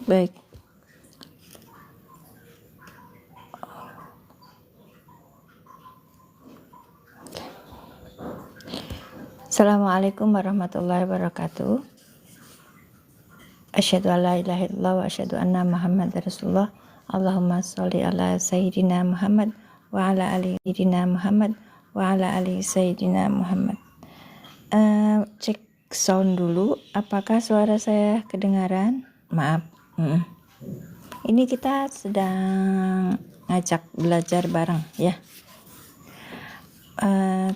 Baik. Assalamualaikum warahmatullahi wabarakatuh. Asyhadu an la ilaha illallah wa asyhadu anna Muhammadar Rasulullah. Allahumma sholli ala sayyidina Muhammad wa ala ali sayyidina Muhammad wa ala ali sayyidina Muhammad. Cek sound dulu, apakah suara saya kedengaran? Maaf. Ini kita sedang ngajak belajar bareng ya.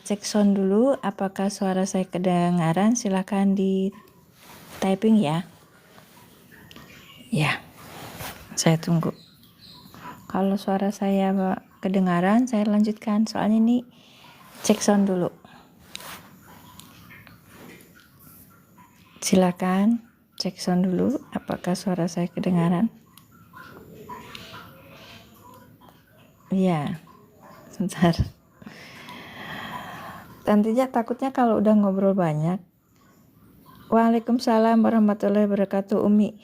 Cek sound dulu, apakah suara saya kedengaran? Silakan di typing ya. Ya, saya tunggu. Kalau suara saya kedengaran, saya lanjutkan. Soalnya ini cek sound dulu. Silakan cek sound dulu, apakah suara saya kedengaran? Iya, sebentar. Nantinya takutnya kalau udah ngobrol banyak. Waalaikumsalam warahmatullahi wabarakatuh. Umi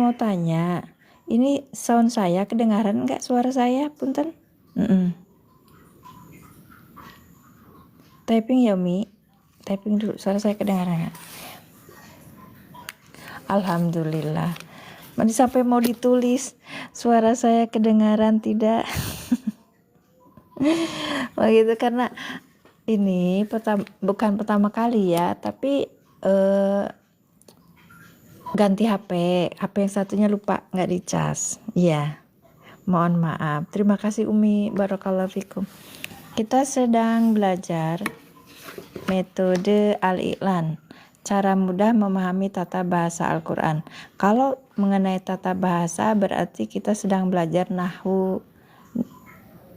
mau tanya, ini sound saya kedengaran nggak, suara saya? Punten. Typing ya Umi, typing dulu, suara saya kedengaran nggak? Alhamdulillah. Sampai mau ditulis suara saya kedengaran tidak? Begitu, karena ini bukan pertama kali ya, tapi ganti HP yang satunya lupa nggak dicas. Iya, mohon maaf. Terima kasih Umi, barakallahu fikum. Kita sedang belajar metode al-i'lan, cara mudah memahami tata bahasa Al-Quran. Kalau mengenai tata bahasa berarti kita sedang belajar nahwu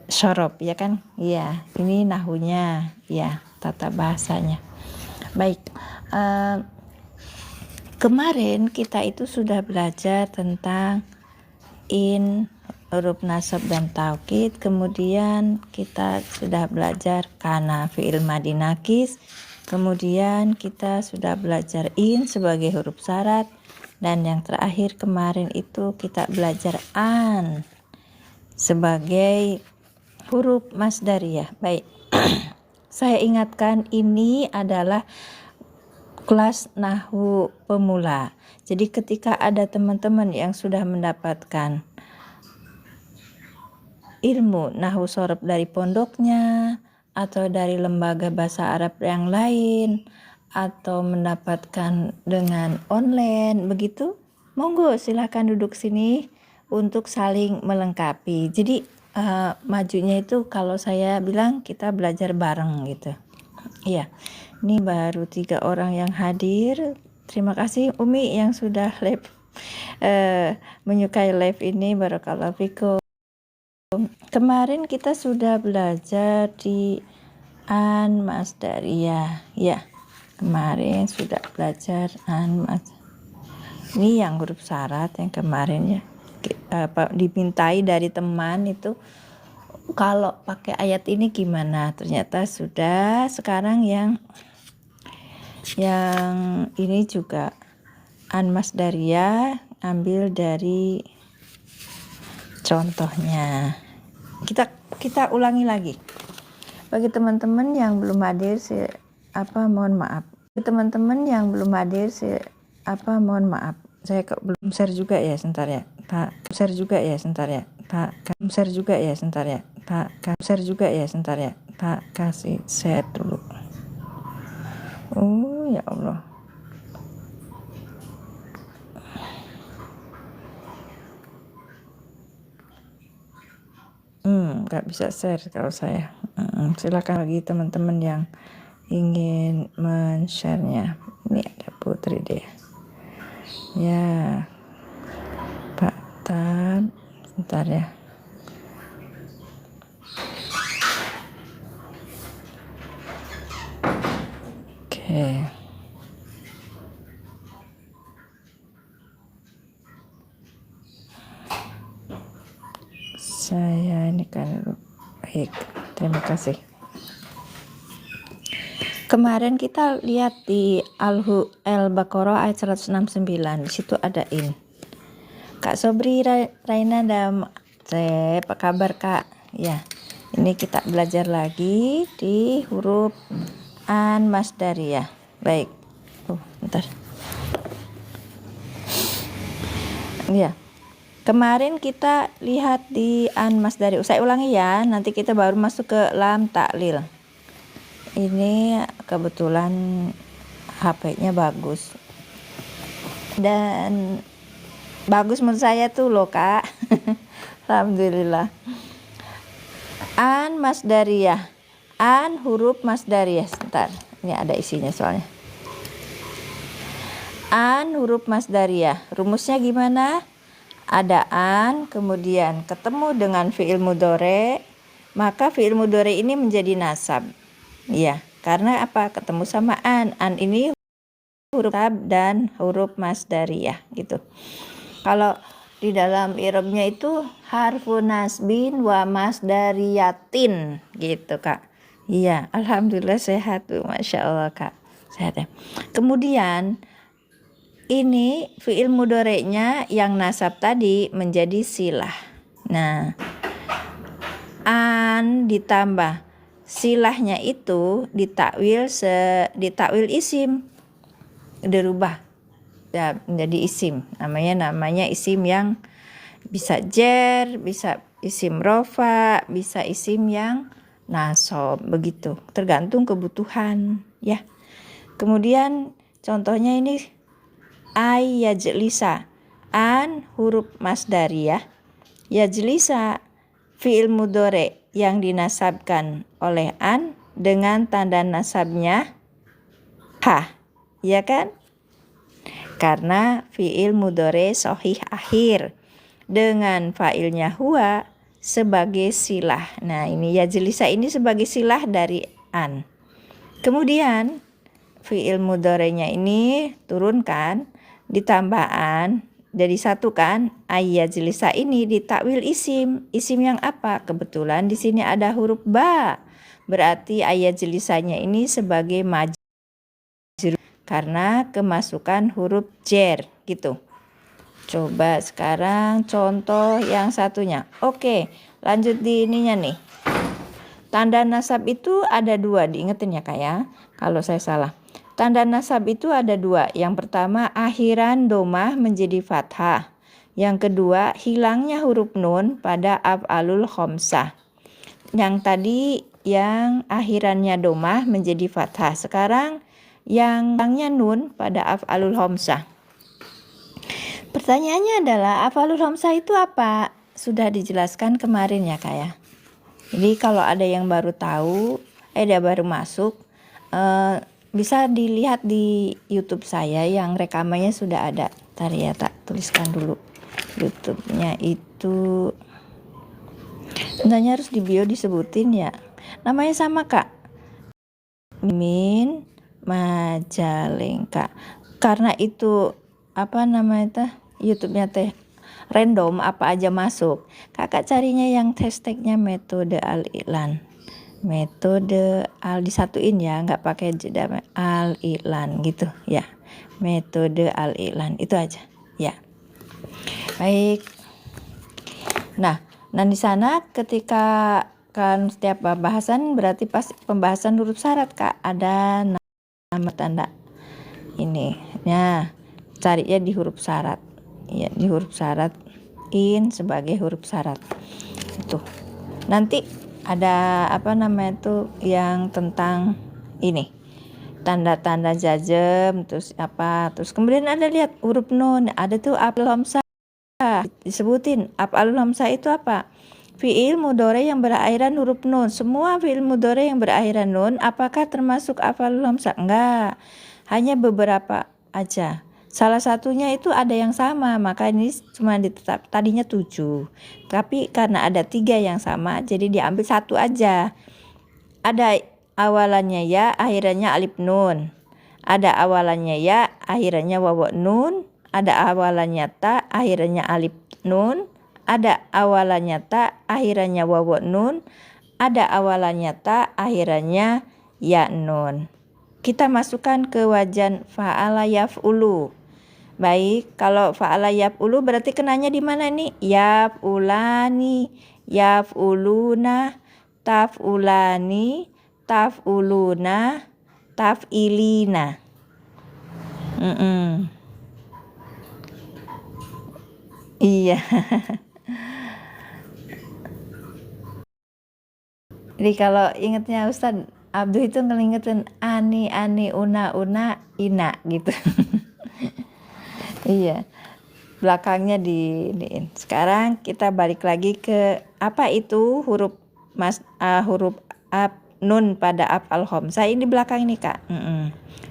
syarab, ya kan? Iya, ini nahunya, ya, tata bahasanya. Baik, kemarin kita itu sudah belajar tentang huruf nasab dan taukid. Kemudian kita sudah belajar kana fi'il madi nakis. Kemudian kita sudah belajar in sebagai huruf syarat. Dan yang terakhir kemarin itu kita belajar an sebagai huruf masdariyah. Baik, saya ingatkan ini adalah kelas nahwu pemula. Jadi ketika ada teman-teman yang sudah mendapatkan ilmu nahwu shorof dari pondoknya atau dari lembaga bahasa Arab yang lain, atau mendapatkan dengan online begitu, monggo silahkan duduk sini untuk saling melengkapi. Jadi majunya itu kalau saya bilang kita belajar bareng gitu. Iya, ini baru 3 orang yang hadir. Terima kasih Umi yang sudah live, menyukai live ini, barakallahu fikum. Kemarin kita sudah belajar di an masdariyah ya. Kemarin sudah belajar ini yang huruf syarat yang kemarin ya, dimintai dari teman itu kalau pakai ayat ini gimana. Ternyata sudah. Sekarang yang ini juga an masdariyah, ambil dari contohnya. Kita ulangi lagi. Bagi teman-teman yang belum hadir, mohon maaf. Teman-teman yang belum hadir, mohon maaf. Saya belum share juga ya, sebentar ya. Pak, share juga ya, sebentar ya. Pak, share juga ya, sebentar ya. Pak, share juga ya, sebentar ya. Pak, kasih share dulu. Oh, ya Allah. Nggak bisa share kalau saya. Silakan bagi teman-teman yang ingin men-share-nya. Ini ada Putri deh. Ya, Pak Tan, sebentar ya. Oke. Saya ini kan baik. Terima kasih. Kemarin kita lihat di Al-Baqarah ayat 169, di situ ada in. Kak Sobri, Raina dan apa kabar Kak? Ya, ini kita belajar lagi di huruf an masdariyah. Baik. Bentar. Ya. Kemarin kita lihat di an masdari. Saya ulangi ya, nanti kita baru masuk ke lam taklil. Ini kebetulan HP-nya bagus. Dan bagus menurut saya tuh loh Kak. Alhamdulillah. An masdariyah. An huruf masdariyah. Sebentar, ini ada isinya soalnya. An huruf masdariyah. Rumusnya gimana? Ada an, kemudian ketemu dengan fi'il mudhari, maka fi'il mudhari ini menjadi nasab. Ya, karena apa? Ketemu sama an. An ini huruf nasab dan huruf masdariyah gitu. Kalau di dalam i'rabnya itu harfun nasbin wa masdariyatin gitu Kak. Iya, alhamdulillah sehat tuh, masya Allah Kak, sehat ya. Kemudian ini fi'il mudhari'nya yang nasab tadi menjadi silah. Nah, an ditambah silahnya itu ditakwil isim, dirubah ya, menjadi isim. Namanya isim yang bisa jar, bisa isim rofa, bisa isim yang nasab, begitu. Tergantung kebutuhan ya. Kemudian contohnya ini yajlisa, an huruf masdariyah, yajlisa fi'il mudhari yang dinasabkan oleh an dengan tanda nasabnya ha, ya kan? Karena fi'il mudhari shahih akhir dengan fa'ilnya huwa sebagai silah. Nah, ini yajlisa ini sebagai silah dari an. Kemudian fi'il mudhari'nya ini turunkan ditambah an jadi satu kan. Yajlisa ini ditakwil isim yang apa? Kebetulan di sini ada huruf ba, berarti yajlisanya ini sebagai majrur karena kemasukan huruf jar gitu. Coba sekarang contoh yang satunya. Oke, lanjut di ininya nih. Tanda nasab itu ada dua, diingetin ya Kak ya, kalau saya salah. Tanda nasab itu ada dua. Yang pertama akhiran domah menjadi fathah. Yang kedua hilangnya huruf nun pada af'alul khamsah. Yang tadi yang akhirannya domah menjadi fathah. Sekarang yang hilangnya nun pada af'alul khamsah. Pertanyaannya adalah af'alul khamsah itu apa? Sudah dijelaskan kemarin ya Kak ya. Jadi kalau ada yang baru tahu, dia baru masuk, bisa dilihat di YouTube saya yang rekamannya sudah ada. Ntar ya, tak tuliskan dulu YouTube-nya itu. Sebenarnya harus di bio disebutin ya. Namanya sama Kak, Mimin Majalengka. Karena itu apa namanya YouTube-nya teh random, apa aja masuk. Kakak carinya yang hashtagnya metode al-i'lan. Metode disatuin ya, nggak pakai jeda, al-i'lan gitu ya. Metode al-i'lan itu aja ya. Baik. Nah di sana ketika kan setiap pembahasan berarti pas pembahasan huruf syarat Kak, ada nama tanda ini. Nah, carinya di huruf syarat. Ya, di huruf syarat in sebagai huruf syarat. Itu. Nanti ada apa namanya itu yang tentang ini tanda-tanda jazm, terus kemudian ada lihat huruf nun, ada tuh af'alul khamsah disebutin. Af'alul khamsah itu apa? Fi'il mudhari yang berakhiran huruf nun. Semua fi'il mudhari yang berakhiran nun apakah termasuk af'alul khamsah? Enggak, hanya beberapa aja. Salah satunya itu ada yang sama, maka ini cuma ditetap tadinya 7. Tapi karena ada 3 yang sama, jadi diambil satu aja. Ada awalannya ya, akhirannya alif nun. Ada awalannya ya, akhirannya wawu nun. Ada awalannya ta, akhirannya alif nun. Ada awalannya ta, akhirannya wawu nun. Ada awalannya ta, akhirannya ya nun. Kita masukkan ke wajan fa'ala yaf'ulu. Baik, kalau fa'ala yaf'ulu berarti kenanya di mana nih? Yaf'ulani, yaf'uluna, taf'ulani, taf'uluna, taf'ilina. Iya. Jadi kalau ingetnya Ustadz Abdul itu ngelingetin ani, una, ina gitu. Iya. Belakangnya diin. Sekarang kita balik lagi ke apa itu huruf huruf nun pada af'al khamsah ini di belakang ini Kak.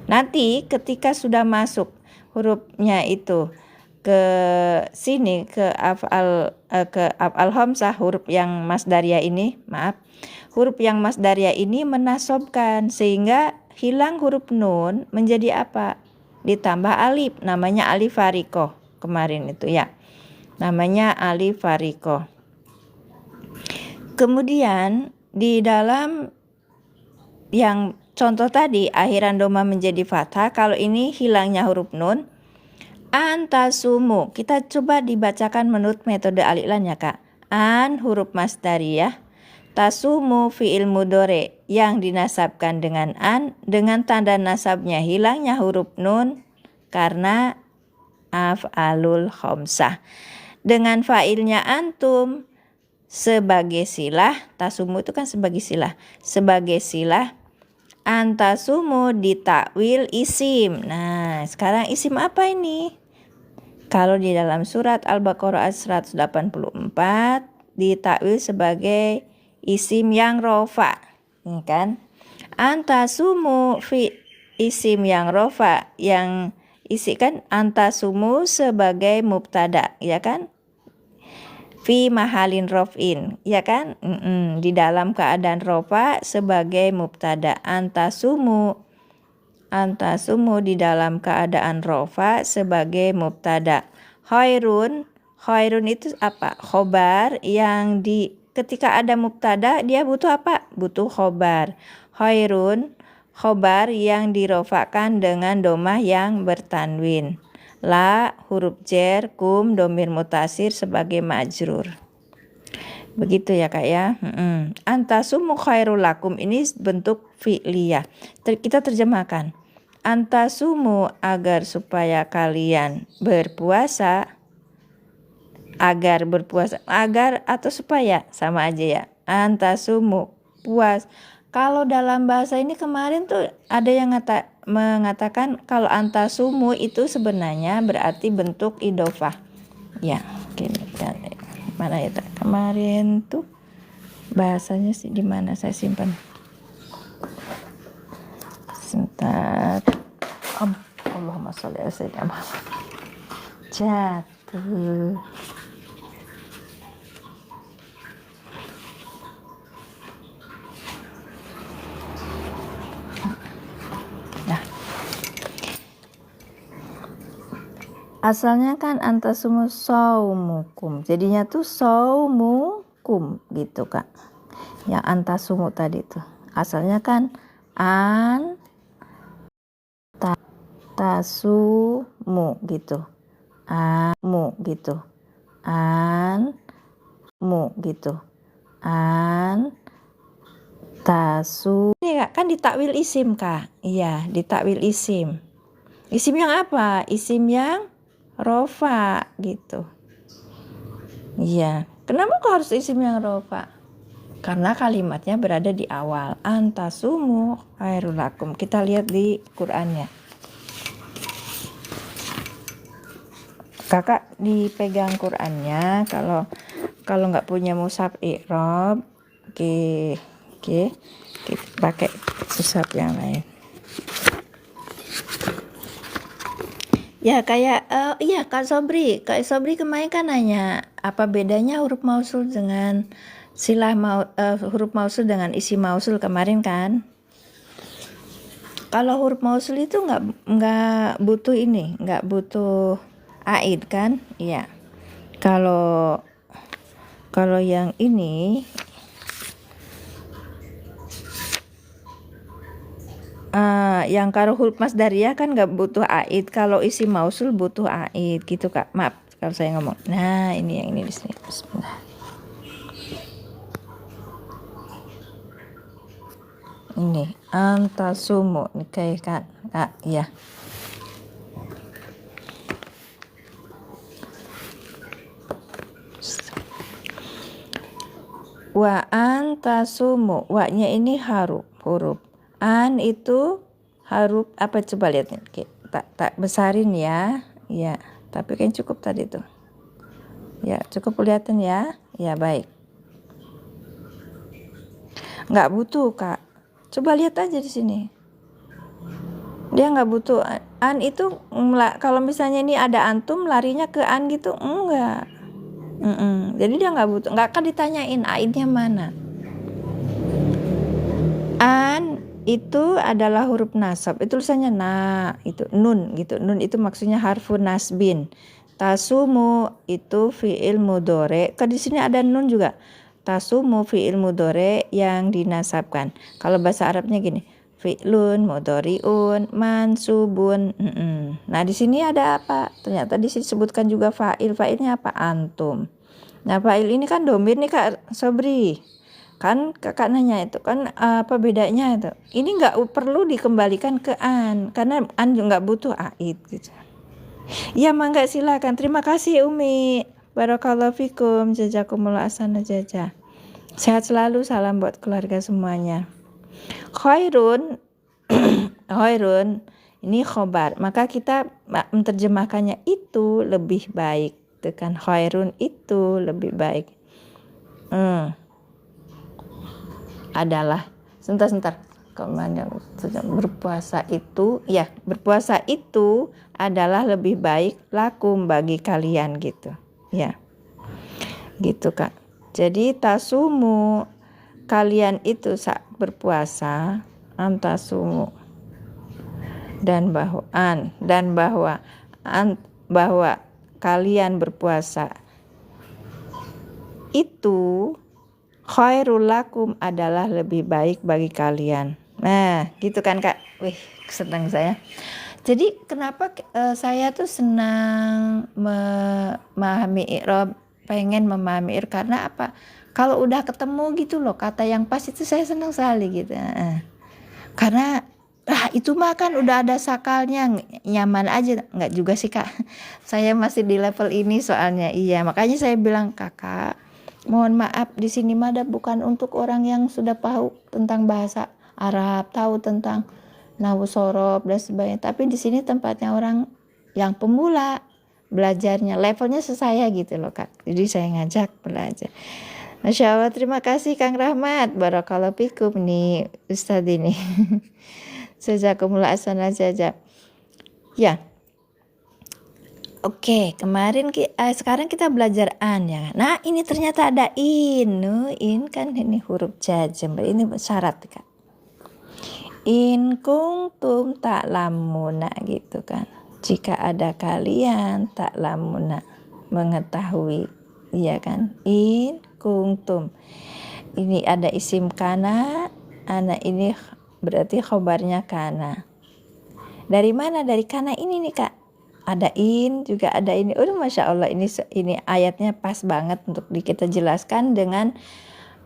Nanti ketika sudah masuk hurufnya itu ke sini ke af'al khamsah, huruf yang masdariyah ini, huruf yang masdariyah ini menasobkan sehingga hilang huruf nun menjadi apa? Ditambah alif, namanya alif farikoh. Kemarin itu ya, namanya alif farikoh. Kemudian di dalam yang contoh tadi akhiran doma menjadi fathah, kalau ini hilangnya huruf nun, antasumu. Kita coba dibacakan menurut metode al-i'lan ya Kak. An huruf masdariyah, tasumu fi'il mudhari yang dinasabkan dengan an, dengan tanda nasabnya hilangnya huruf nun karena af'alul khamsah. Dengan fa'ilnya antum sebagai silah, tasumu itu kan sebagai silah. Sebagai silah antasumu ditakwil isim. Nah, sekarang isim apa ini? Kalau di dalam surat Al-Baqarah ayat 184 ditakwil sebagai isim yang rofa. Ini kan? Antasumu fi isim yang rofa yang isi kan antasumu sebagai mubtada, ya kan? Fi mahalin rofin, ya kan? Di dalam keadaan rofa sebagai mubtada. Antasumu di dalam keadaan rofa sebagai mubtada. Khairun itu apa? Khobar yang ketika ada mubtada dia butuh apa? Butuh khobar. Khairun khobar yang dirofakan dengan domah yang bertanwin. La huruf jer, kum domir mutasir sebagai majrur. Begitu ya Kak ya. Antasumu khairul lakum ini bentuk fi'liyah. Kita terjemahkan. Antasumu agar supaya kalian berpuasa. Agar atau supaya sama aja ya. Antasumu puas. Kalau dalam bahasa ini kemarin tuh ada yang mengatakan kalau antasumu itu sebenarnya berarti bentuk idofah. Ya, gini ya. Mana ya kemarin tuh bahasanya sih di mana saya simpan. Sebentar. Allahumma sholli ala sayyidina Muhammad. Jatuh. Asalnya kan antasumu saumukum. Jadinya tuh saumukum gitu Kak. Yang antasumu tadi tuh. Asalnya kan tasumu gitu. Mu gitu. Mu gitu. Tasu. Ini Kak, kan ditakwil isim Kak. Iya, ditakwil isim. Isim yang apa? Isim yang rofa gitu. Iya. Kenapa kok harus isim yang rofa? Karena kalimatnya berada di awal. Antasumu khairul lakum. Kita lihat di Qur'annya. Kakak dipegang Qur'annya. Kalau nggak punya mushaf i'rab, oke, kita pakai mushaf yang lain. Ya kayak iya Kak Sobri kemarin kan nanya apa bedanya huruf mausul dengan silah huruf mausul dengan isim mausul kemarin kan. Kalau huruf mausul itu nggak butuh ini, nggak butuh aid kan? Iya. Kalau yang ini Yang kalau huruf masdariyah kan nggak butuh aid, kalau isim mausul butuh aid gitu Kak. Maaf kalau saya ngomong. Nah, ini yang ini di sini. Bismillah. Ini antasumu nih kayak Kak, ya. Wa antasumu, wa-nya ini huruf. An itu huruf apa, coba lihat nih. Oke, tak besarin ya. Ya, tapi kan cukup tadi tuh. Ya, cukup kelihatan ya. Ya, baik. Nggak butuh Kak. Coba lihat aja di sini. Dia nggak butuh. An itu kalau misalnya ini ada antum larinya ke an gitu, enggak. Jadi dia nggak butuh, nggak akan ditanyain aidnya mana. An itu adalah huruf nasab, itu tulisannya itu nun gitu. Nun itu maksudnya harfu nasbin. Tasumu itu fi'il mudhore. Di sini ada nun juga. Tasumu fi'il mudhore yang dinasabkan. Kalau bahasa Arabnya gini, fi'lun mudhari'un mansubun. Nah, di sini ada apa? Ternyata di sini disebutkan juga fa'il. Fa'ilnya apa? Antum. Nah, fa'il ini kan domir nih Kak Sobri. Kan kakak nanya itu kan apa bedanya itu? Ini nggak perlu dikembalikan ke an karena an juga nggak butuh aid gitu. Ya mangga silakan. Terima kasih Umi. Barakallahu fikum. Jazakumullah asana jaza. Sehat selalu, salam buat keluarga semuanya. Khairun khairun ini khobar, maka kita menerjemahkannya itu lebih baik. Tekan khairun itu lebih baik. Adalah sebentar kemana berpuasa itu adalah lebih baik lakum bagi kalian gitu ya, gitu Kak. Jadi tasumu, kalian itu saat berpuasa, antasumu, dan bahwa kalian berpuasa itu khairul lakum adalah lebih baik bagi kalian. Nah, gitu kan Kak. Wih, senang saya. Jadi kenapa saya tuh senang memahami i'rab, pengen memahami i'rab karena apa? Kalau udah ketemu gitu loh kata yang pas itu saya senang sekali gitu. Karena itu mah kan udah ada sakalnya, nyaman aja. Enggak juga sih Kak. Saya masih di level ini soalnya. Iya, makanya saya bilang Kakak, mohon maaf di sini mah bukan untuk orang yang sudah tahu tentang bahasa Arab, tahu tentang nahwu sorob dan sebagainya. Tapi di sini tempatnya orang yang pemula belajarnya, levelnya sesaya gitu loh Kak. Jadi saya ngajak belajar. Masya Allah, terima kasih Kang Rahmat. Barakallahu fikum nih Ustadz ini. Jazakumullah asana jaza. Ya. Oke, sekarang kita belajar an ya. Nah, ini ternyata ada in. In kan ini huruf jazm. Ini syarat Kak. In kuntum ta'lamuna gitu kan. Jika ada kalian ta'lamuna, mengetahui, iya kan? In kuntum. Ini ada isim kana, ini berarti khobarnya kana. Dari mana? Dari kana ini nih Kak. Ada in, juga ada ini. Masya Allah, ini ayatnya pas banget untuk kita jelaskan dengan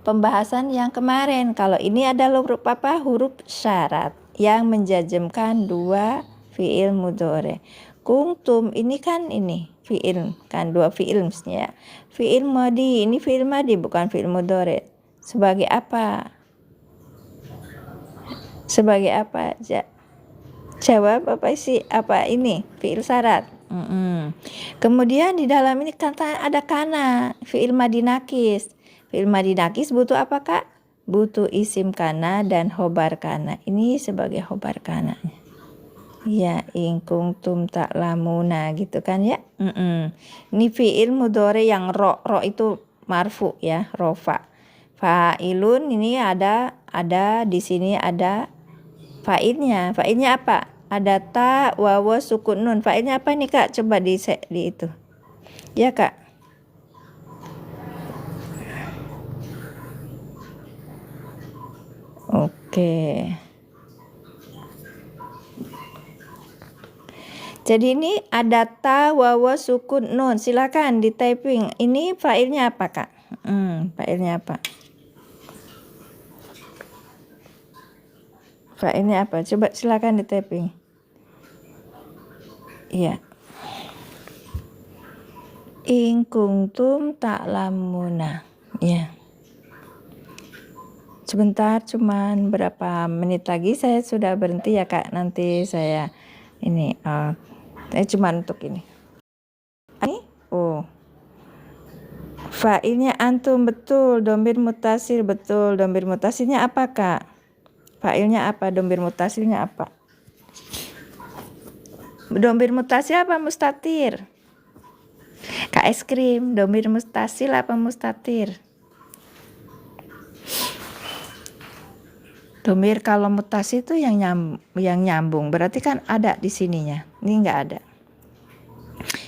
pembahasan yang kemarin. Kalau ini ada huruf syarat yang menjazmkan dua fiil mudhore. Kuntum ini kan ini fiil kan, dua fiil mestinya. Fiil madi, ini fiil madi bukan fiil mudhore. Sebagai apa? Sebagai apa? Jawab apa sih? Apa ini? Fiil syarat. Kemudian di dalam ini kata ada kana, fiil madi nakis. Fiil madi nakis butuh apa Kak? Butuh isim kana dan khobar kana. Ini sebagai khobar kana. Ya, in kuntum ta'lamuna gitu kan ya. Ini fiil mudhore yang ro itu marfu ya, rofa. Fa'ilun ini ada di sini ada fa'ilnya. Fa'ilnya apa? Ada ta, wawa, sukun, nun. Fa'ilnya apa nih Kak? Coba di itu. Ya Kak. Oke. Jadi ini ada ta, wawa, sukun, nun. Silakan di typing. Ini failnya apa, Kak? Failnya apa? Failnya apa? Coba silakan di typing. Iya. In kuntum ta'lamuna. Ya. Sebentar, cuman berapa menit lagi saya sudah berhenti ya, Kak. Nanti saya ini cuman untuk ini. Failnya antum, betul. Domir mutasil, betul. Domir mutasilnya apa, Kak? Failnya apa? Domir mutasilnya apa? Domir mutasil apa mustatir? Kak es krim, domir mustasil apa mustatir? Domir kalau mutasi itu yang nyambung, berarti kan ada di sininya. Ini enggak ada.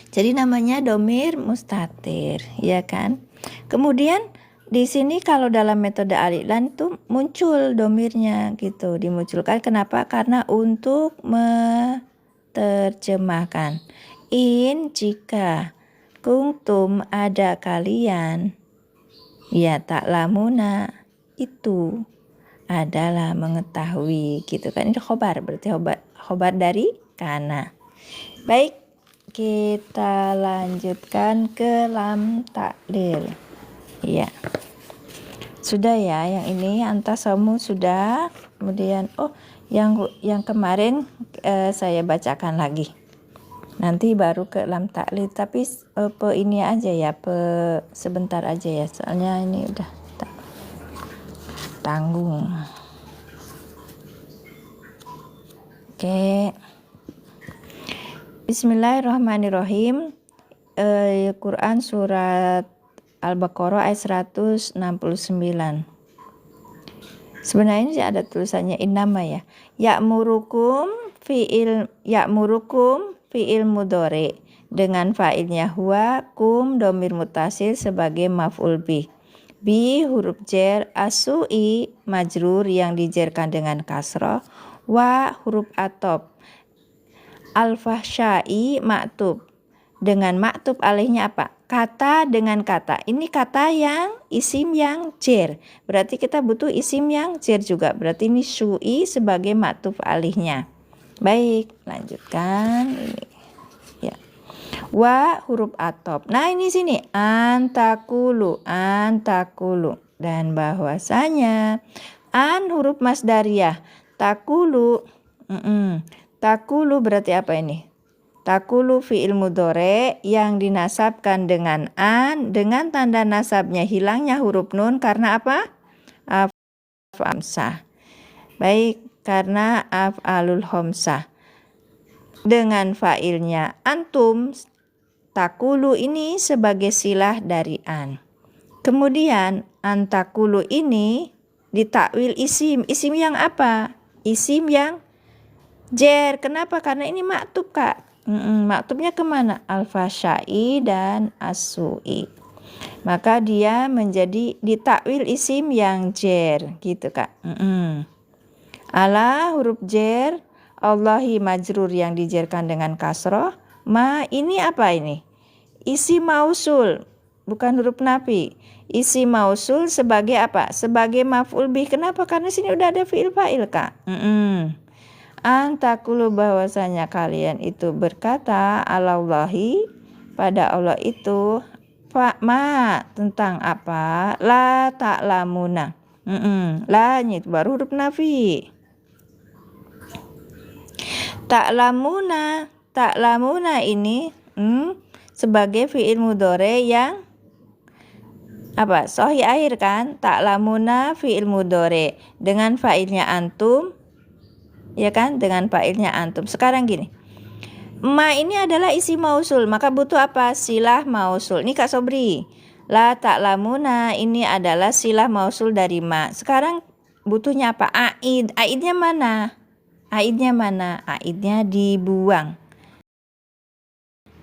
Jadi namanya domir mustatir, ya kan? Kemudian di sini kalau dalam metode al-i'lan tuh muncul domirnya gitu, dimunculkan. Kenapa? Karena untuk menerjemahkan. In jika, kuntum ada kalian, ya ta'lamuna itu adalah mengetahui gitu kan. Ini khobar, berarti khobar dari kana. Baik, kita lanjutkan ke lam taklil. Iya. Sudah ya, yang ini antasamu sudah. Kemudian yang kemarin saya bacakan lagi. Nanti baru ke lam taklil, tapi ini aja ya, sebentar aja ya. Soalnya ini udah tanggung. Oke. Bismillahirrahmanirrahim. Quran surat Al-Baqarah ayat 169. Sebenarnya ini ada tulisannya innama ya. Ya'murukum fi'il mudhari dengan fa'ilnya huwa, kum domir mutasil sebagai maf'ul bih. Bi huruf jer, asui majrur yang dijerkan dengan kasroh, wa huruf atop, al-fahsyai maktub dengan maktub alihnya apa? Kata dengan kata. Ini kata yang isim yang jer, berarti kita butuh isim yang jer juga, berarti ini syui sebagai maktub alihnya. Baik, lanjutkan ini. Wa huruf atop. Nah ini sini antakulu dan bahwasanya an huruf masdariyah, takulu takulu berarti apa ini? Takulu fi'il mudhari yang dinasabkan dengan an, dengan tanda nasabnya hilangnya huruf nun karena apa? Hamzah. Baik, karena af'alul hamzah. Dengan fa'ilnya antum, takulu ini sebagai silah dari an. Kemudian antakulu ini ditakwil isim. Isim yang apa? Isim yang jer. Kenapa? Karena ini maktub, Kak. Maktubnya kemana? Al-fahsyai dan as-su'i. Maka dia menjadi ditakwil isim yang jer gitu, Kak. Ala huruf jer, Allahi majrur yang dijerkan dengan kasroh. Ma ini apa ini? Isim mausul, bukan huruf nafi. Isim mausul sebagai apa? Sebagai maf'ul bih. Kenapa? Karena sini udah ada fi'il fa'il, Kak. Antakulu bahwasanya kalian itu berkata alallahi pada Allah itu ma tentang apa? La ta'lamuna. La itu baru huruf nafi. Ta'lamuna ini sebagai fi'il mudhari yang apa? Sahih akhir kan? Ta'lamuna fi'il mudhari dengan fa'ilnya antum. Ya kan, dengan fa'ilnya antum. Sekarang gini, ma ini adalah isim mausul, maka butuh apa? Silah mausul. Ini Kak Sobri, la ta'lamuna ini adalah silah mausul dari ma. Sekarang butuhnya apa? Aid. Aidnya mana? Aidnya dibuang.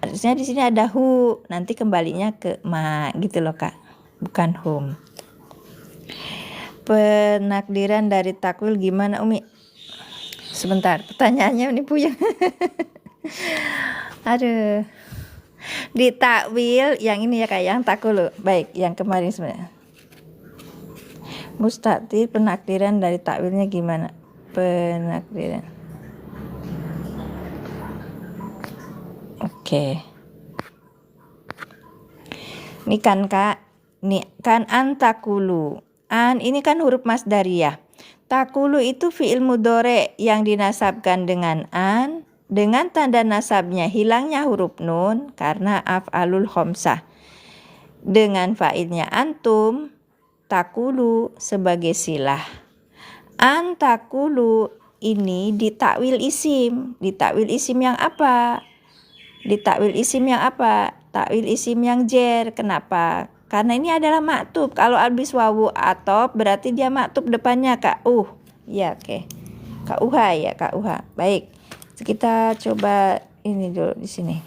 Harusnya di sini ada hu, nanti kembalinya ke ma gitu loh, Kak, bukan hum. Penakdiran dari takwil gimana, Umi? Sebentar, pertanyaannya ini puyeng. Aduh. Ditakwil yang ini ya Kak, yang takulu. Baik, yang kemarin sebenarnya. Mustatir penakdiran dari takwilnya gimana? Penakdiran. Oke. Ini kan Kak, ini kan antakulu. An ini kan huruf masdariyah. Takulu itu fi'il mudhari yang dinasabkan dengan an, dengan tanda nasabnya hilangnya huruf nun karena af'alul khomsah. Dengan fa'ilnya antum, takulu sebagai silah. Antakulu ini ditakwil isim. Ditakwil isim yang apa? Ditakwil isim yang apa? Takwil isim yang jer. Kenapa? Karena ini adalah maktub. Kalau habis wawu atop berarti dia maktub depannya ya oke. Ya baik. Kita coba ini dulu di sini.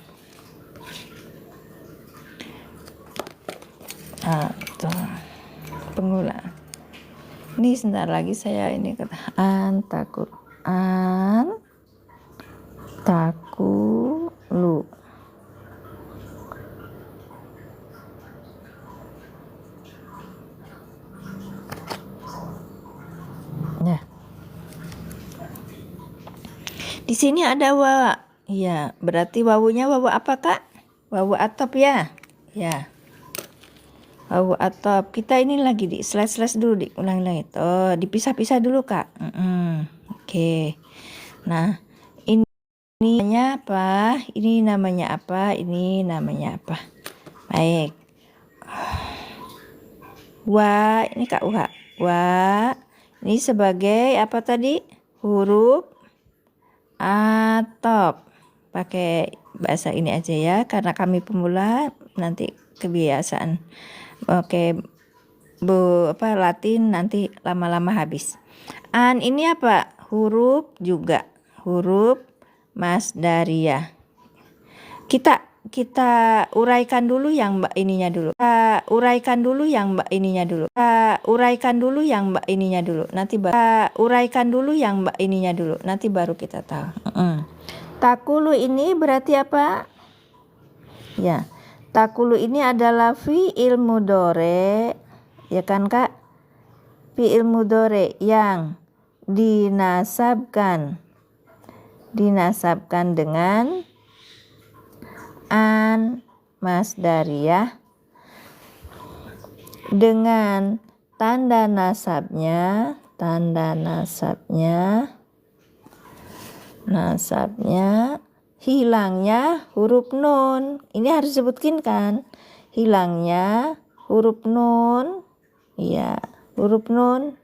Pengulang. Ini sebentar lagi saya ini kata takulu. Ya. Di sini ada wa. Iya, berarti wawunya wawu apa Kak? Wawu atop ya. Ya. Wawu atop. Kita ini lagi di slash dulu, diulang lagi. Oh, dipisah-pisah dulu Kak. Oke. Nah, ini namanya apa? Ini namanya apa? Ini namanya apa? Baik. Wa, ini Kak Uha. Wa, ini sebagai apa tadi? Huruf atop. Pakai bahasa ini aja ya, karena kami pemula nanti kebiasaan. Oke, Latin nanti lama-lama habis. An ini apa? Huruf juga. Huruf masdariyah. Kita uraikan dulu yang ininya dulu. Nanti baru kita tahu. Takulu ini berarti apa? Ya. Takulu ini adalah fi'il mudhari, ya kan Kak? Fi'il mudhari yang dinasabkan dengan an masdariyah dengan tanda nasabnya hilangnya huruf nun. Ini harus disebutkan kan? Hilangnya huruf nun. Ya, huruf nun.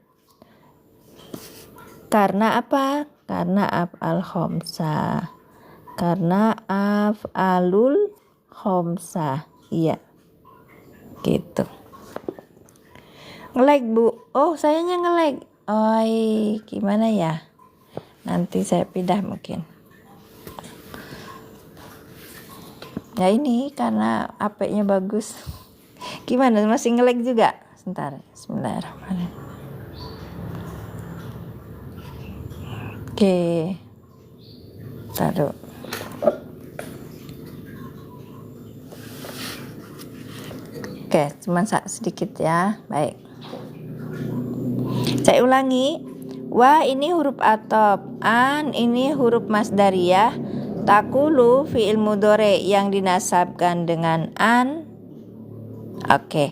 Karena apa? Karena af'al khomsah. Karena af'alul khomsah. Iya. Gitu. Nge-lag Bu. Oh, sayanya nge-lag. Gimana ya? Nanti saya pindah mungkin. Ya ini karena HP-nya bagus. Gimana? Masih nge-lag juga? Sebentar. Bismillahirrahmanirrahim. Oke. Taruh. Oke, cuma sedikit ya. Baik. Saya ulangi. Wa ini huruf atop. An ini huruf masdariyah. Takulu fi'il mudhari yang dinasabkan dengan an. Oke.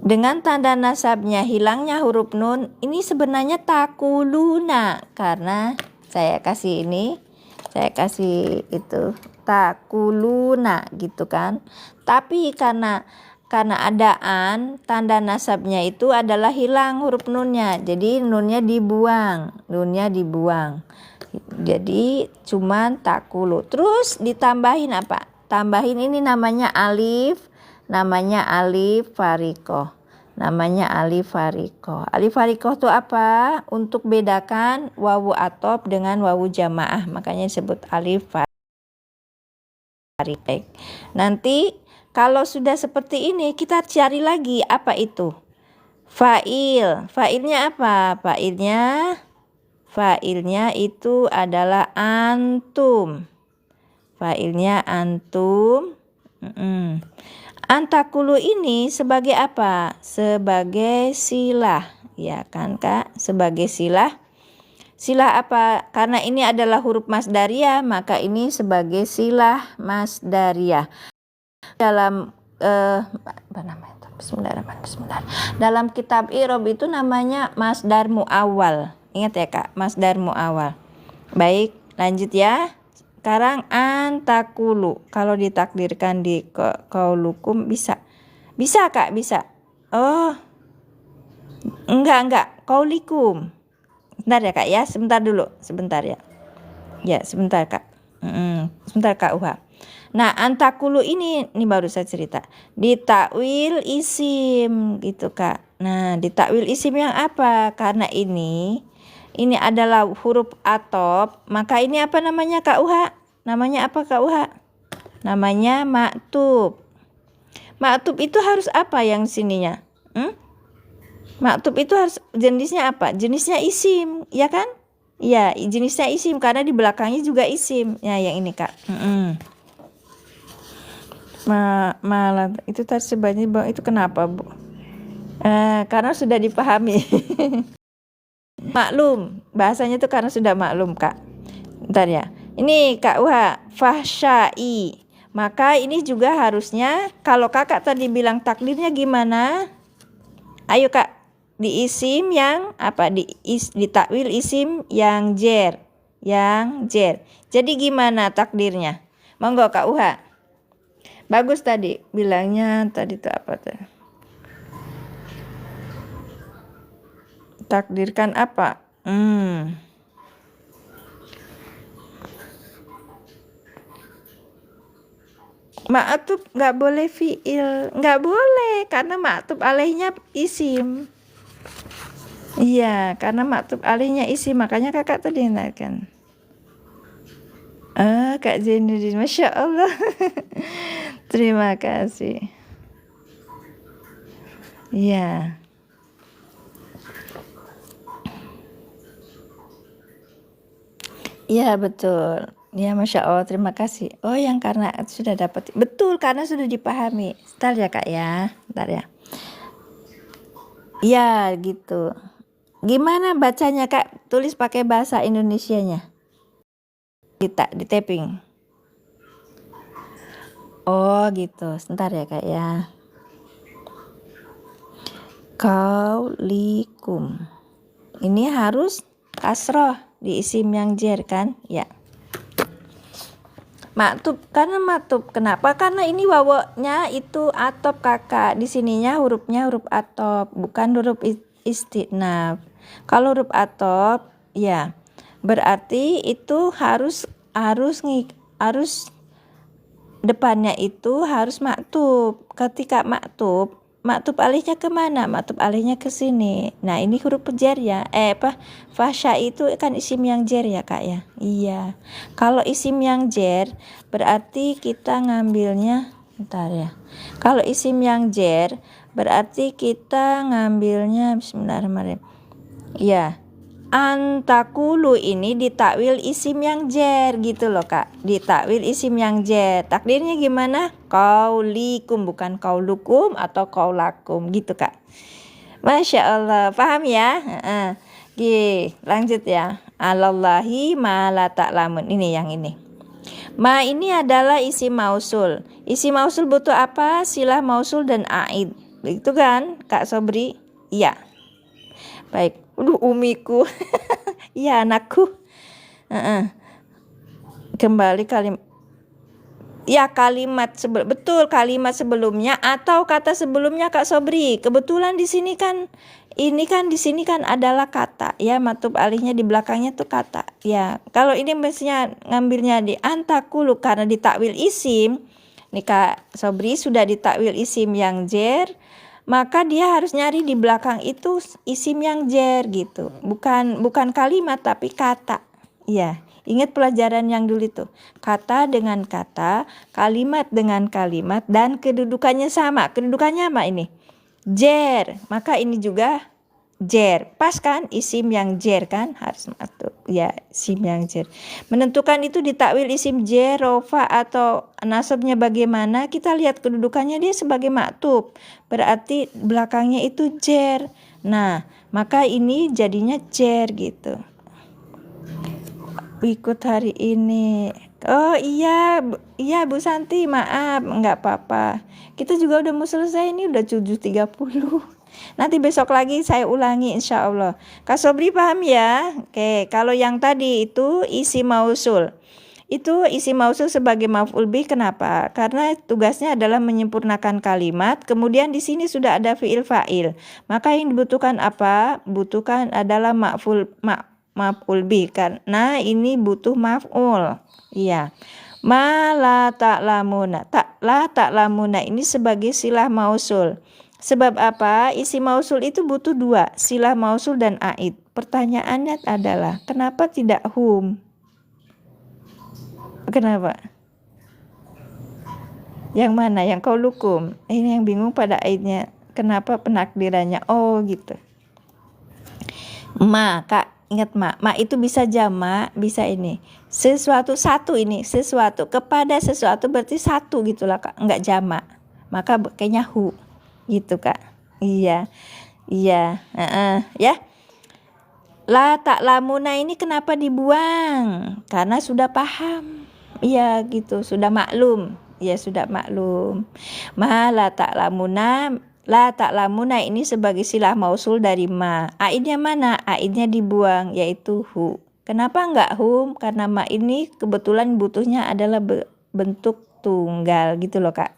Dengan tanda nasabnya hilangnya huruf nun, ini sebenarnya takuluna karena saya kasih itu takuluna gitu kan. Tapi karena ada an, tanda nasabnya itu adalah hilang huruf nunnya. Jadi nunnya dibuang. Jadi cuman takulu. Terus ditambahin apa? Tambahin ini namanya alif farikoh. Alif farikoh itu apa? Untuk bedakan wawu atop dengan wawu jamaah. Makanya disebut alif farikoh. Nanti kalau sudah seperti ini kita cari lagi apa itu? Fa'il. Fa'ilnya apa? Fa'ilnya itu adalah antum. Fa'ilnya antum. Antakulu ini sebagai apa? Sebagai silah, ya kan Kak? Sebagai silah. Silah apa? Karena ini adalah huruf masdariyah, maka ini sebagai silah masdariyah. Dalam apa namanya? Bismillahirrahmanirrahim. Dalam kitab i'rab itu namanya masdar muawwal. Ingat ya Kak, masdar muawwal. Baik, lanjut ya. Sekarang antakulu. Kalau ditakdirkan di qaulukum bisa. Bisa Kak, bisa. Oh. Enggak. Qaulikum. Sebentar ya Kak ya, sebentar dulu. Sebentar ya. Ya, sebentar Kak. Sebentar Kak Uha. Nah, antakulu ini baru saya cerita. Ditakwil isim gitu Kak. Nah, ditakwil isim yang apa? Karena ini adalah huruf atop, maka ini apa namanya Kak Uha? Namanya apa Kak Uha? Namanya maktub. Maktub itu harus apa yang sininya? Maktub itu harus jenisnya apa? Jenisnya isim, ya kan? Ya, jenisnya isim karena di belakangnya juga isim. Ya, yang ini Kak. Malah itu tadi sebenarnya itu kenapa Bu? Karena sudah dipahami. Maklum, bahasanya itu karena sudah maklum Kak. Bentar ya. Ini Kak Uha, fahsyai. Maka ini juga harusnya kalau Kakak tadi bilang takdirnya gimana? Ayo Kak, di isim yang apa? Di takwil isim yang jer. Jadi gimana takdirnya? Monggo Kak Uha. Bagus tadi bilangnya tadi itu apa tuh? Takdirkan apa? Ma'tub nggak boleh fi'il, nggak boleh karena ma'tub alaihnya isim. Iya, karena ma'tub alaihnya isim, makanya Kakak tadi kan. Kak Zainuddin, Masya Allah. Terima kasih. Iya. Iya betul. Ya Masya Allah, terima kasih. Oh yang karena sudah dapat. Betul, karena sudah dipahami. Sebentar ya Kak ya. Bentar ya. Iya gitu. Gimana bacanya Kak? Tulis pakai bahasa Indonesianya. Kita di tapping. Oh gitu. Sebentar ya Kak ya. Qaulikum. Ini harus kasroh di isim yang jer kan? Ya. Maktub, karena maktub. Kenapa? Karena ini wawanya itu atop Kakak. Di sininya hurufnya huruf atop, bukan huruf istinaf. Kalau huruf atop, ya berarti itu harus depannya itu harus maktub. Ketika maktub alihnya kemana? Maktub alihnya ke sini. Nah ini huruf jer ya. Fahsya itu kan isim yang jer ya Kak ya. Iya. Kalau isim yang jer berarti kita ngambilnya. Bentar ya. Kalau isim yang jer berarti kita ngambilnya Bismillahirrahmanirrahim. Iya. Antakulu ini ditakwil isim yang jer gitu loh Kak. Ditakwil isim yang jer. Takdirnya gimana? Qaulikum, bukan qaulukum atau qaulakum gitu Kak. Masya Allah, paham ya? Lanjut ya. Alallahi ma la ta'lamun. Ini yang ini. Ma ini adalah isim mausul. Isim mausul butuh apa? Silah mausul dan aid. Begitu kan Kak Sobri? Iya. Baik. Umiku. Ya anakku. Kembali kalimat. Ya kalimat betul kalimat sebelumnya atau kata sebelumnya Kak Sobri. Kebetulan di sini kan di sini kan adalah kata ya, maktub alihnya di belakangnya tuh kata. Ya, kalau ini mestinya ngambilnya di antakulu karena ditakwil isim. Nih Kak Sobri sudah ditakwil isim yang jer. Maka dia harus nyari di belakang itu isim yang jer gitu. Bukan kalimat tapi kata. Ya, ingat pelajaran yang dulu itu. Kata dengan kata, kalimat dengan kalimat dan kedudukannya sama. Kedudukannya apa ini? Jer. Maka ini juga jer. Pas kan isim yang jer kan harus matub. Ya, isim yang jer. Menentukan itu ditakwil isim jer, rofa atau nasabnya bagaimana, kita lihat kedudukannya dia sebagai maktub. Berarti belakangnya itu jer. Nah, maka ini jadinya jer gitu. Ikut hari ini. Oh iya, iya Bu Santi, maaf, nggak apa-apa. Kita juga udah mau selesai, ini udah 7.30. Nanti besok lagi saya ulangi insya Allah. Kak Sobri paham ya? Oke, kalau yang tadi itu isi mausul. Itu isi mausul sebagai maf'ul bih, kenapa? Karena tugasnya adalah menyempurnakan kalimat, kemudian di sini sudah ada fi'il fa'il. Maka yang dibutuhkan apa? Butuhkan adalah maf'ul bih, karena ini butuh maf'ul. Iya. Ma la ta'lamuna. La ta'lamuna ini sebagai silah mausul. Sebab apa? Isi mausul itu butuh dua, silah mausul dan aid. Pertanyaannya adalah, kenapa tidak hum? Kenapa? Yang mana? Yang qaulukum. Ini yang bingung pada aidnya. Kenapa penakdirannya? Oh gitu. Ma, Kak, ingat ma. Ma itu bisa jamak, bisa ini. Sesuatu satu ini, sesuatu kepada sesuatu berarti satu gitulah Kak, enggak jamak. Maka kayaknya hu. Gitu Kak. Iya. Iya, ya. La ta'lamuna ini kenapa dibuang? Karena sudah paham. Iya gitu, sudah maklum. Ya sudah maklum. Ma la ta'lamuna ini sebagai silah mausul dari ma. Aidnya mana? Aidnya dibuang, yaitu hu. Kenapa enggak hum? Karena ma ini kebetulan butuhnya adalah bentuk tunggal gitu loh Kak.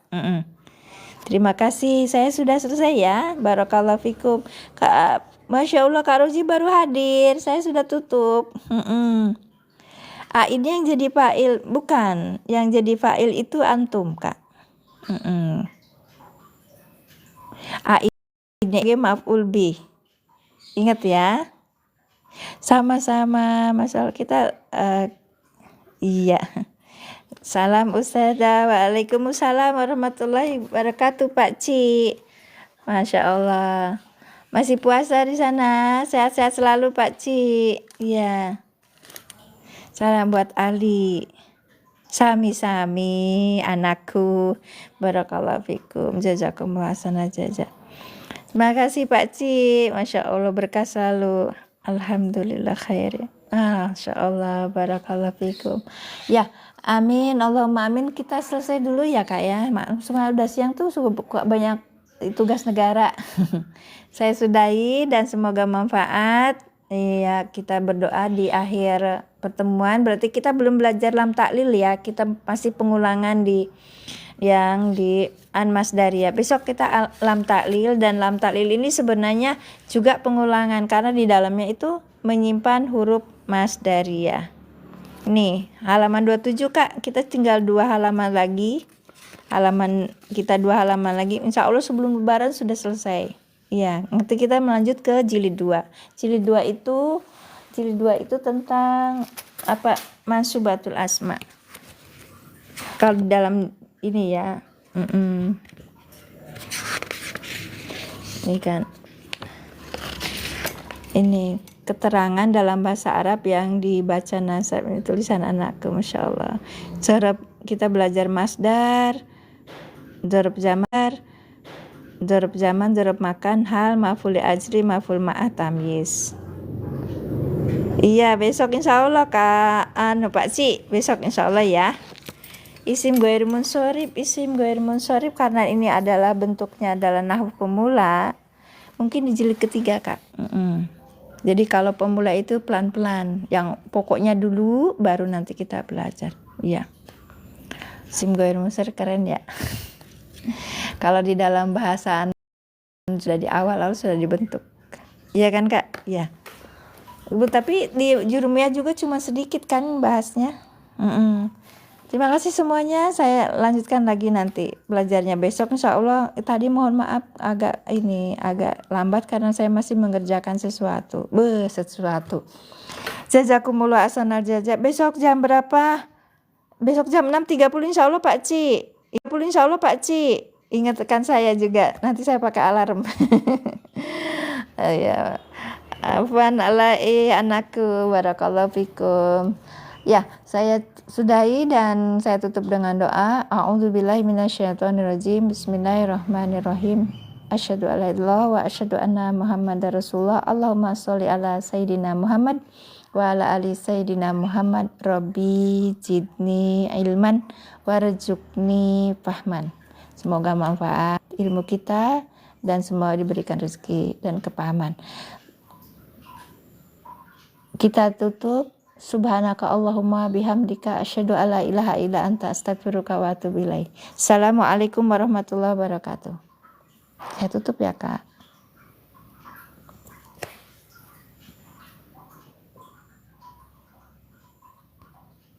Terima kasih, saya sudah selesai ya. Barakallahu fikum. Kak, Masya Allah Kak Rozi baru hadir, saya sudah tutup. Aidnya yang jadi fa'il, bukan. Yang jadi fa'il itu antum Kak. Aidnya maf'ul bih. Ingat ya. Sama-sama, masalah kita iya. Salam Ustazah. Waalaikumsalam warahmatullahi wabarakatuh Pak Ci. Masya Allah. Masih puasa di sana. Sehat-sehat selalu Pak Ci. Iya. Salam buat Ali. Sami-sami anakku. Barakallahu fikum. Jazakumullah hasanah jazak. Terima kasih Pak Ci. Masya Allah berkah selalu. Alhamdulillah khair. Masya Allah. Barakallahu fikum. Ya. Amin, Allahumma amin. Kita selesai dulu ya Kak ya. Maklum semua udah siang tuh suka banyak tugas negara. Saya sudahi dan semoga manfaat. Iya, kita berdoa di akhir pertemuan. Berarti kita belum belajar lam taklil ya. Kita masih pengulangan di yang di An-Masdariyah. Besok kita lam taklil, dan lam taklil ini sebenarnya juga pengulangan karena di dalamnya itu menyimpan huruf Masdariyah. Nih, halaman 27 Kak, kita tinggal 2 halaman lagi. Kita 2 halaman lagi. Insya Allah sebelum lebaran sudah selesai. Iya, nanti kita melanjut ke jilid 2. Jilid 2 itu tentang apa? Mansubatul asma. Kalau di dalam ini ya. Ini kan. Ini keterangan dalam bahasa Arab yang dibaca nasab, ini tulisan anakku, Masya Allah. Cara kita belajar masdar, dzarab zaman, dzarab makan, hal, maf'ul ajri, maf'ul ma'ah, tamyiz. Iya, besok insya Allah Kak Pak Ci, besok insya Allah ya. Isim ghair munsharif karena ini adalah bentuknya adalah nahwu pemula, mungkin di jilid ketiga Kak. Jadi kalau pemula itu pelan-pelan, yang pokoknya dulu baru nanti kita belajar. Iya. Isim ghair munsharif keren ya. Kalau di dalam bahasa sudah di awal sudah dibentuk. Iya kan Kak? Iya. Tapi di jurumiyah juga cuma sedikit kan bahasnya. Terima kasih semuanya. Saya lanjutkan lagi nanti belajarnya besok insya Allah. Tadi mohon maaf agak lambat karena saya masih mengerjakan sesuatu. Jazakumullah ahsanal jazak. Besok jam berapa? Besok jam 6.30 insya Allah Pak Ci. Ingatkan saya juga. Nanti saya pakai alarm. Ya, afwan alai anakku, barakallahu fikum. Ya, saya sudahi dan saya tutup dengan doa. A'udzubillahi minasyaitonirrajim. Bismillahirrahmanirrahim. Asyhadu alla ilaha illallah wa asyhadu anna Muhammadar Rasulullah. Allahumma sholli ala sayyidina Muhammad wa ala ali sayyidina Muhammad. Rabbi jidni ilman warzuqni fahman. Semoga manfaat ilmu kita dan semua diberikan rezeki dan kepahaman. Kita tutup. Subhanaka Allahumma bihamdika asyhadu alla ilaha illa anta astaghfiruka wa atubu ilaik. Assalamualaikum warahmatullahi wabarakatuh. Saya tutup ya, Kak.